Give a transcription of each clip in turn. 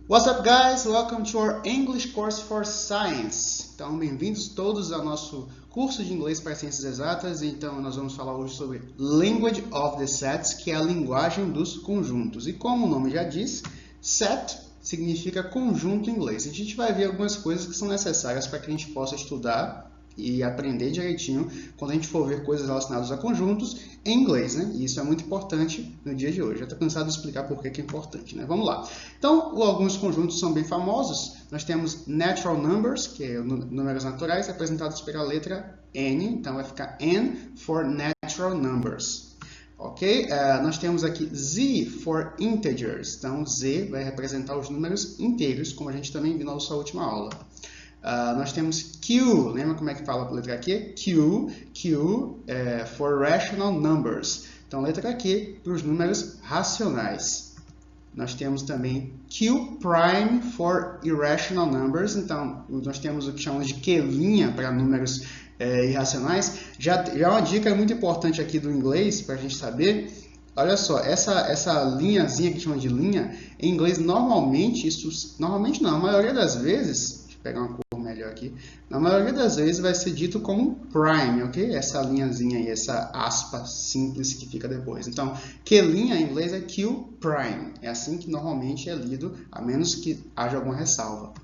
What's up, guys? Welcome to our English course for Science. Então, bem-vindos todos ao nosso curso de inglês para ciências exatas. Então, nós vamos falar hoje sobre Language of the Sets, que é a linguagem dos conjuntos. E como o nome já diz, set significa conjunto em inglês. A gente vai ver algumas coisas que são necessárias para que a gente possa estudar e aprender direitinho quando a gente for ver coisas relacionadas a conjuntos em inglês, né? E isso é muito importante no dia de hoje. Já estou cansado de explicar por que é importante, né? Vamos lá. Então, alguns conjuntos são bem famosos. Nós temos natural numbers, que é números naturais, representados pela letra N. Então, vai ficar N for natural numbers. Ok? Nós temos aqui Z for integers. Então, Z vai representar os números inteiros, como a gente também viu na nossa última aula. Nós temos Q, lembra como é que fala a letra Q? Q for rational numbers. Então, letra Q para os números racionais. Nós temos também Q prime for irrational numbers. Então, nós temos o que chamamos de Q' para números irracionais. Já uma dica muito importante aqui do inglês, para a gente saber. Olha só, essa linhazinha que chama de linha, em inglês, normalmente não, a maioria das vezes, deixa eu pegar uma cor melhor aqui, na maioria das vezes vai ser dito como prime, ok? Essa linhazinha aí, essa aspa simples que fica depois. Então, Q' em inglês é Q prime, é assim que normalmente é lido, a menos que haja alguma ressalva.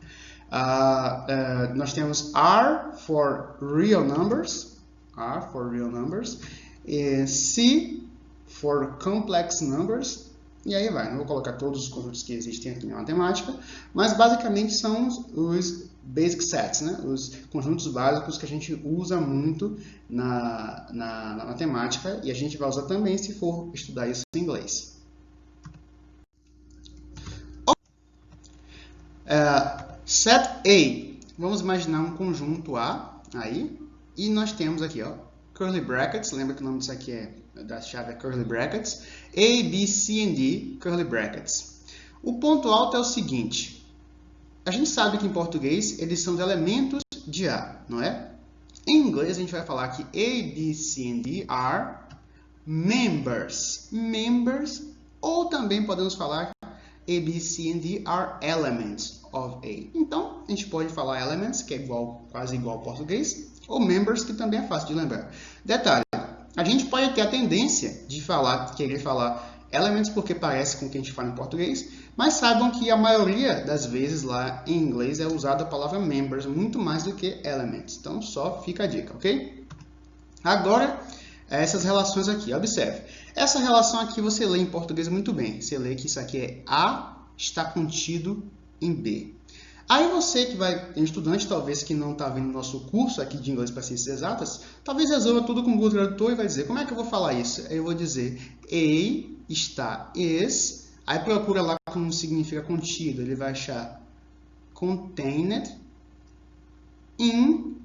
Nós temos R for real numbers, e C for complex numbers, e aí vai. Não vou colocar todos os conjuntos que existem aqui na matemática, mas basicamente são os basic sets, né? Os conjuntos básicos que a gente usa muito na matemática, e a gente vai usar também se for estudar isso em inglês. Set A. Vamos imaginar um conjunto A aí, e nós temos aqui, ó, curly brackets. Lembra que o nome disso aqui da chave é curly brackets. A, B, C e D, curly brackets. O ponto alto é o seguinte. A gente sabe que em português eles são os elementos de A, não é? Em inglês a gente vai falar que A, B, C e D are members. Members, ou também podemos falar que A, B, C e D are elements of A. Então, a gente pode falar elements, que é quase igual ao português, ou members, que também é fácil de lembrar. Detalhe, a gente pode ter a tendência de querer falar elements porque parece com o que a gente fala em português, mas saibam que a maioria das vezes lá em inglês é usada a palavra members muito mais do que elements. Então, só fica a dica, ok? Agora, essas relações aqui, observe. Essa relação aqui você lê em português muito bem. Você lê que isso aqui é A está contido em B. Aí você que tem um estudante talvez que não está vendo o nosso curso aqui de inglês para ciências exatas, talvez resolva tudo com o Google Tradutor e vai dizer, como é que eu vou falar isso? Aí eu vou dizer, A está is, aí procura lá como significa contido, ele vai achar contained in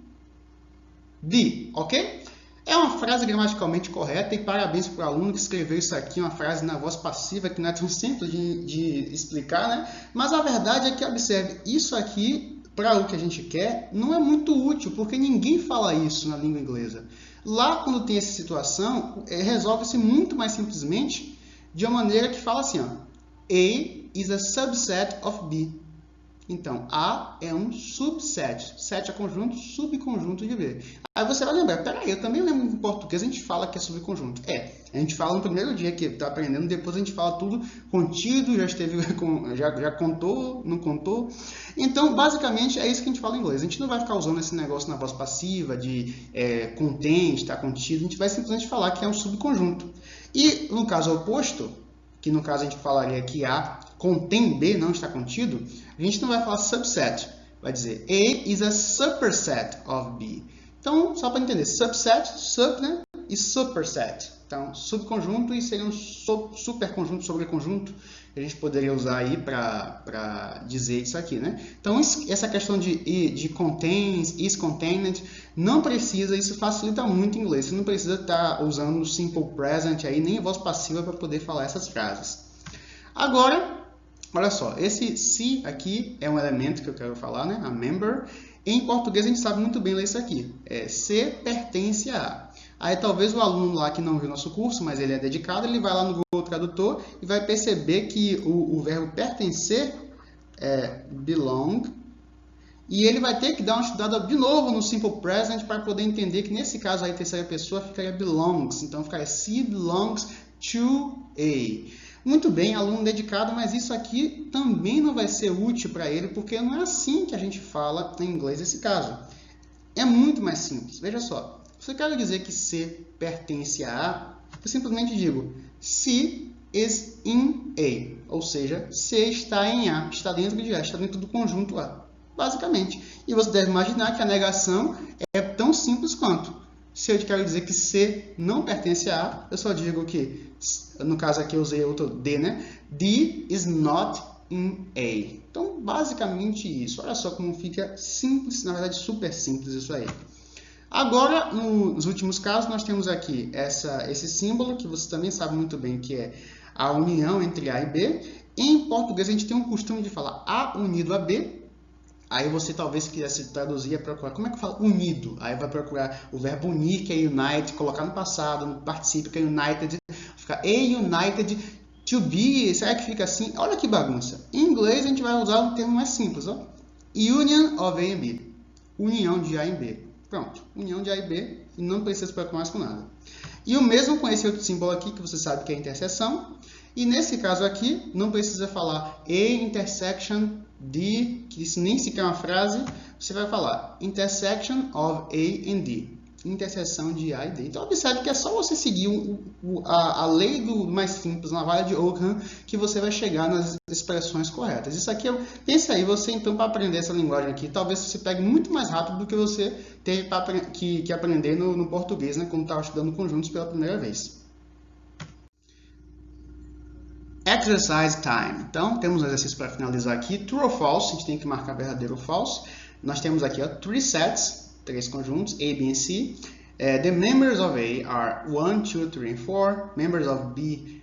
B, ok? É uma frase gramaticalmente correta e parabéns para o aluno que escreveu isso aqui, uma frase na voz passiva que não é tão simples de explicar, né? Mas a verdade é que, observe, isso aqui, para o que a gente quer, não é muito útil, porque ninguém fala isso na língua inglesa. Lá, quando tem essa situação, resolve-se muito mais simplesmente de uma maneira que fala assim, ó, A is a subset of B. Então, A é um subset. Set é conjunto, subconjunto de B. Aí você vai lembrar, peraí, eu também lembro em português a gente fala que é subconjunto. A gente fala no primeiro dia que está aprendendo, depois a gente fala tudo contido, já contou, não contou. Então, basicamente, é isso que a gente fala em inglês. A gente não vai ficar usando esse negócio na voz passiva de contém, está contido. A gente vai simplesmente falar que é um subconjunto. E, no caso oposto, que no caso a gente falaria que A contém B, não está contido, a gente não vai falar subset, vai dizer A is a superset of B. Então, só para entender, subset, sub, né? E superset. Então, subconjunto e seria um superconjunto, sobreconjunto, que a gente poderia usar aí para dizer isso aqui, né? Então, essa questão de contains, is contained, não precisa, isso facilita muito o inglês. Você não precisa estar usando o simple present aí, nem a voz passiva para poder falar essas frases. Agora, olha só, esse C aqui é um elemento que eu quero falar, né? A member. Em português a gente sabe muito bem ler isso aqui. C pertence a. Aí talvez o aluno lá que não viu nosso curso, mas ele é dedicado, ele vai lá no Google Tradutor e vai perceber que o verbo pertencer belong. E ele vai ter que dar uma estudada de novo no Simple Present para poder entender que nesse caso aí, terceira pessoa, ficaria belongs. Então, ficaria she belongs to a. Muito bem, aluno dedicado, mas isso aqui também não vai ser útil para ele, porque não é assim que a gente fala em inglês nesse caso. É muito mais simples. Veja só, se eu quero dizer que C pertence a A, eu simplesmente digo C is in A, ou seja, C está em A, está dentro de A, está dentro do conjunto A, basicamente. E você deve imaginar que a negação é tão simples quanto. Se eu quero dizer que C não pertence a A, eu só digo que, no caso aqui eu usei outro D, né? D is not in A. Então, basicamente isso. Olha só como fica simples, na verdade super simples isso aí. Agora, nos últimos casos, nós temos aqui esse símbolo, que você também sabe muito bem que é a união entre A e B. Em português, a gente tem um costume de falar A unido a B. Aí você talvez quisesse traduzir e procurar como é que fala unido. Aí vai procurar o verbo unir, que é unite, colocar no passado, no particípio, que é united. Fica A united to be. Será que fica assim? Olha que bagunça. Em inglês, a gente vai usar um termo mais simples. Ó. Union of A e B. União de A e B. Pronto. União de A e B. E não precisa se preocupar mais com nada. E o mesmo com esse outro símbolo aqui, que você sabe que é interseção. E nesse caso aqui, não precisa falar A intersection D, que isso nem sequer é uma frase, você vai falar intersection of A and D, interseção de A e D. Então, observe que é só você seguir a lei do mais simples, na vara de Ockham, que você vai chegar nas expressões corretas. Isso aqui, pense aí, você então, para aprender essa linguagem aqui, talvez você pegue muito mais rápido do que você teve que aprender no português, né, quando estava estudando conjuntos pela primeira vez. Exercise time. Então, temos um exercício para finalizar aqui. True ou false, a gente tem que marcar verdadeiro ou false. Nós temos aqui, ó, 3 sets, 3 conjuntos, A, B e C. The members of A are 1, 2, 3 and 4. Members of B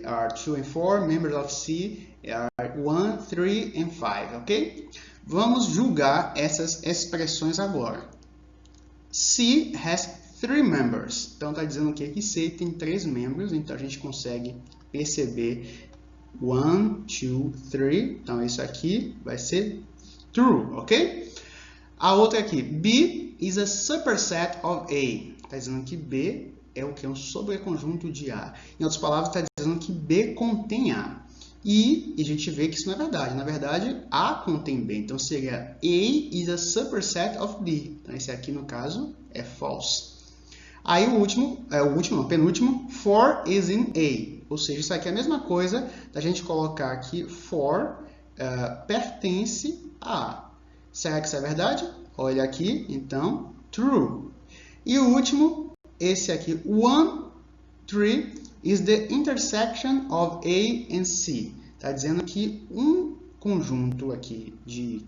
are 2 and 4. Members of C are 1, 3 and 5, ok? Vamos julgar essas expressões agora. C has 3 members. Então, está dizendo que C tem 3 membros, então a gente consegue perceber 1, 2, 3. Então, isso aqui vai ser true, ok? A outra aqui, B is a superset of A. Está dizendo que B é o que? Um sobreconjunto de A. Em outras palavras, está dizendo que B contém A. E a gente vê que isso não é verdade. Na verdade, A contém B. Então, seria A is a superset of B. Então, esse aqui, no caso, é false. Aí o penúltimo, 4 is in A. Ou seja, isso aqui é a mesma coisa da gente colocar aqui 4 pertence a. Será que isso é verdade? Olha aqui, então, true. E o último, esse aqui, 1, 3 is the intersection of A and C. Está dizendo que um conjunto aqui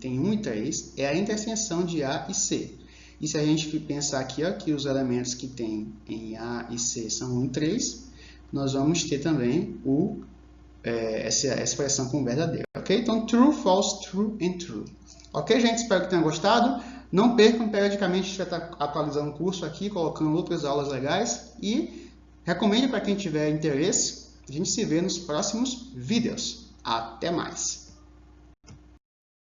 tem 1 e 3 é a interseção de A e C. E se a gente pensar aqui, ó, que os elementos que tem em A e C são 1 e 3, nós vamos ter também essa expressão como verdadeira, ok? Então, true, false, true and true. Ok, gente? Espero que tenham gostado. Não percam, periodicamente a gente vai estar atualizando o curso aqui, colocando outras aulas legais. E recomendo para quem tiver interesse. A gente se vê nos próximos vídeos. Até mais!